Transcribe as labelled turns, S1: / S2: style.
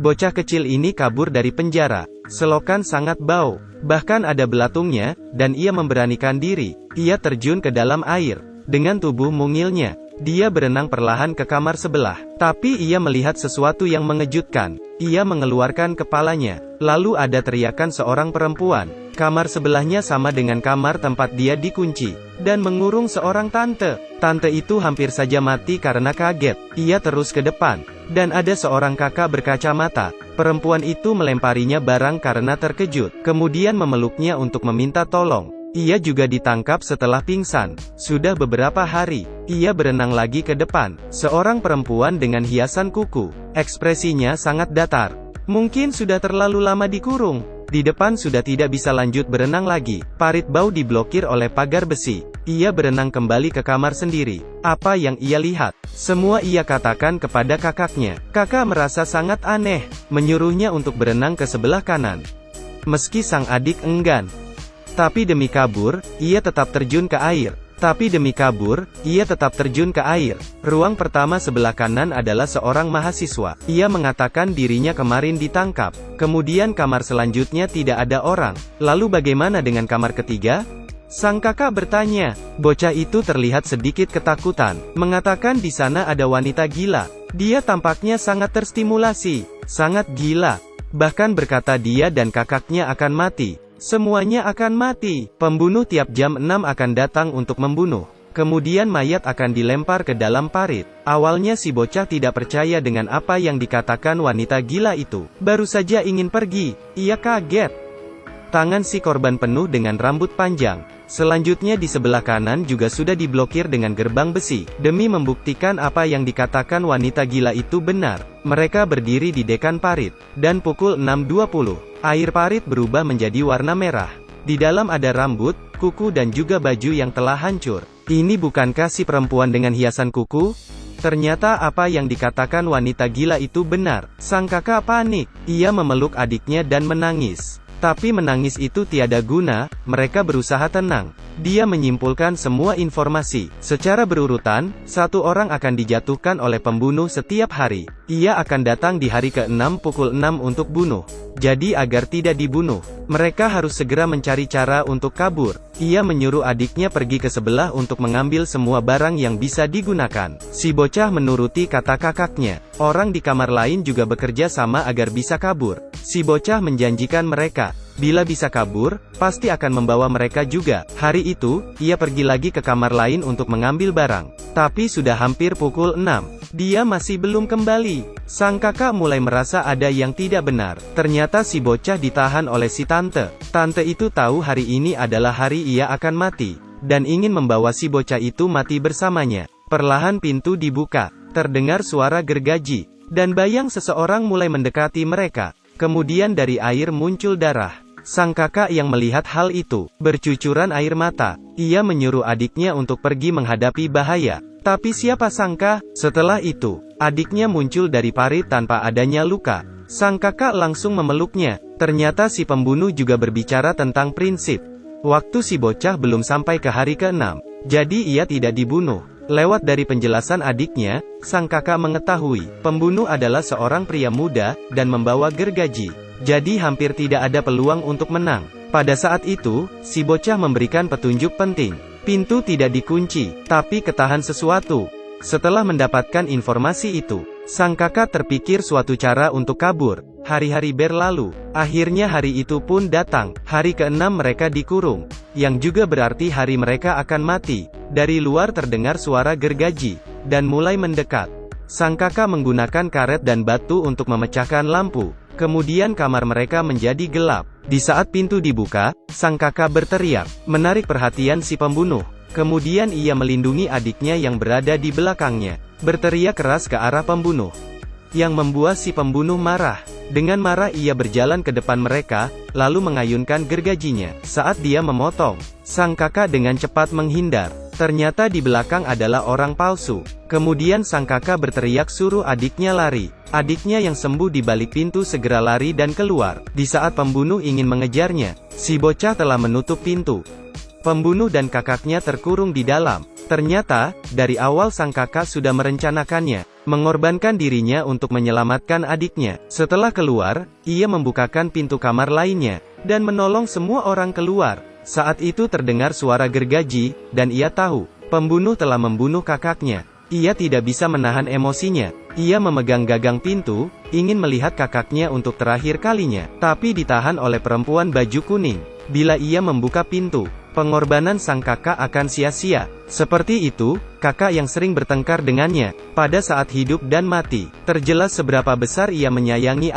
S1: Bocah kecil ini kabur dari penjara. Selokan sangat bau. Bahkan ada belatungnya, dan ia memberanikan diri. Ia terjun ke dalam air. Dengan tubuh mungilnya, dia berenang perlahan ke kamar sebelah. Tapi ia melihat sesuatu yang mengejutkan. Ia mengeluarkan kepalanya. Lalu ada teriakan seorang perempuan. Kamar sebelahnya sama dengan kamar tempat dia dikunci. Dan mengurung seorang tante. Tante itu hampir saja mati karena kaget. Ia terus ke depan. Dan ada seorang kakak berkacamata. Perempuan itu melemparinya barang karena terkejut. Kemudian memeluknya untuk meminta tolong. Ia juga ditangkap setelah pingsan. Sudah beberapa hari, ia berenang lagi ke depan. Seorang perempuan dengan hiasan kuku. Ekspresinya sangat datar. Mungkin sudah terlalu lama dikurung. Di depan sudah tidak bisa lanjut berenang lagi. Parit bau diblokir oleh pagar besi. Ia berenang kembali ke kamar sendiri. Apa yang ia lihat? Semua ia katakan kepada kakaknya. Kakak merasa sangat aneh, menyuruhnya untuk berenang ke sebelah kanan. Meski sang adik enggan. Tapi demi kabur, ia tetap terjun ke air. Ruang pertama sebelah kanan adalah seorang mahasiswa. Ia mengatakan dirinya kemarin ditangkap. Kemudian kamar selanjutnya tidak ada orang. Lalu bagaimana dengan kamar ketiga? Sang kakak bertanya. Bocah itu terlihat sedikit ketakutan. Mengatakan di sana ada wanita gila. Dia tampaknya sangat terstimulasi. Sangat gila. Bahkan berkata dia dan kakaknya akan mati. Semuanya akan mati. Pembunuh tiap jam 6 akan datang untuk membunuh. Kemudian mayat akan dilempar ke dalam parit. Awalnya si bocah tidak percaya dengan apa yang dikatakan wanita gila itu. Baru saja ingin pergi, ia kaget. Tangan si korban penuh dengan rambut panjang. Selanjutnya di sebelah kanan juga sudah diblokir dengan gerbang besi. Demi membuktikan apa yang dikatakan wanita gila itu benar, mereka berdiri di dekan parit. Dan pukul 6.20, air parit berubah menjadi warna merah. Di dalam ada rambut, kuku dan juga baju yang telah hancur. Ini bukankah si perempuan dengan hiasan kuku? Ternyata apa yang dikatakan wanita gila itu benar. Sang kakak panik. Ia memeluk adiknya dan menangis. Tapi menangis itu tiada guna, mereka berusaha tenang. Dia menyimpulkan semua informasi. Secara berurutan, satu orang akan dijatuhkan oleh pembunuh setiap hari. Ia akan datang di hari ke-6 pukul 6 untuk bunuh. Jadi agar tidak dibunuh, mereka harus segera mencari cara untuk kabur. Ia menyuruh adiknya pergi ke sebelah untuk mengambil semua barang yang bisa digunakan. Si bocah menuruti kata kakaknya. Orang di kamar lain juga bekerja sama agar bisa kabur. Si bocah menjanjikan mereka, bila bisa kabur, pasti akan membawa mereka juga. Hari itu, ia pergi lagi ke kamar lain untuk mengambil barang. Tapi sudah hampir pukul 6. Dia masih belum kembali. Sang kakak mulai merasa ada yang tidak benar. Ternyata si bocah ditahan oleh si tante. Tante itu tahu hari ini adalah hari ia akan mati, dan ingin membawa si bocah itu mati bersamanya. Perlahan pintu dibuka. Terdengar suara gergaji. Dan bayang seseorang mulai mendekati mereka. Kemudian dari air muncul darah. Sang kakak yang melihat hal itu, bercucuran air mata. Ia menyuruh adiknya untuk pergi menghadapi bahaya. Tapi siapa sangka, setelah itu, adiknya muncul dari parit tanpa adanya luka. Sang kakak langsung memeluknya. Ternyata si pembunuh juga berbicara tentang prinsip. Waktu si bocah belum sampai ke hari ke-6. Jadi ia tidak dibunuh. Lewat dari penjelasan adiknya, sang kakak mengetahui, pembunuh adalah seorang pria muda, dan membawa gergaji. Jadi hampir tidak ada peluang untuk menang. Pada saat itu, si bocah memberikan petunjuk penting. Pintu tidak dikunci, tapi ketahan sesuatu. Setelah mendapatkan informasi itu, sang kakak terpikir suatu cara untuk kabur. Hari-hari berlalu. Akhirnya hari itu pun datang. Hari ke-6 mereka dikurung. Yang juga berarti hari mereka akan mati. Dari luar terdengar suara gergaji, dan mulai mendekat. Sang kakak menggunakan karet dan batu untuk memecahkan lampu. Kemudian kamar mereka menjadi gelap. Di saat pintu dibuka, sang kakak berteriak, menarik perhatian si pembunuh. Kemudian ia melindungi adiknya yang berada di belakangnya. Berteriak keras ke arah pembunuh. Yang membuat si pembunuh marah. Dengan marah ia berjalan ke depan mereka, lalu mengayunkan gergajinya. Saat dia memotong, sang kakak dengan cepat menghindar. Ternyata di belakang adalah orang palsu. Kemudian sang kakak berteriak suruh adiknya lari. Adiknya yang sembuh di balik pintu segera lari dan keluar. Di saat pembunuh ingin mengejarnya, si bocah telah menutup pintu. Pembunuh dan kakaknya terkurung di dalam. Ternyata, dari awal sang kakak sudah merencanakannya. mengorbankan dirinya untuk menyelamatkan adiknya. Setelah keluar, ia membukakan pintu kamar lainnya, dan menolong semua orang keluar. Saat itu terdengar suara gergaji, dan ia tahu, pembunuh telah membunuh kakaknya. Ia tidak bisa menahan emosinya. Ia memegang gagang pintu, ingin melihat kakaknya untuk terakhir kalinya, tapi ditahan oleh perempuan baju kuning. Bila ia membuka pintu, pengorbanan sang kakak akan sia-sia. Seperti itu, kakak yang sering bertengkar dengannya, pada saat hidup dan mati. Terjelas seberapa besar ia menyayangi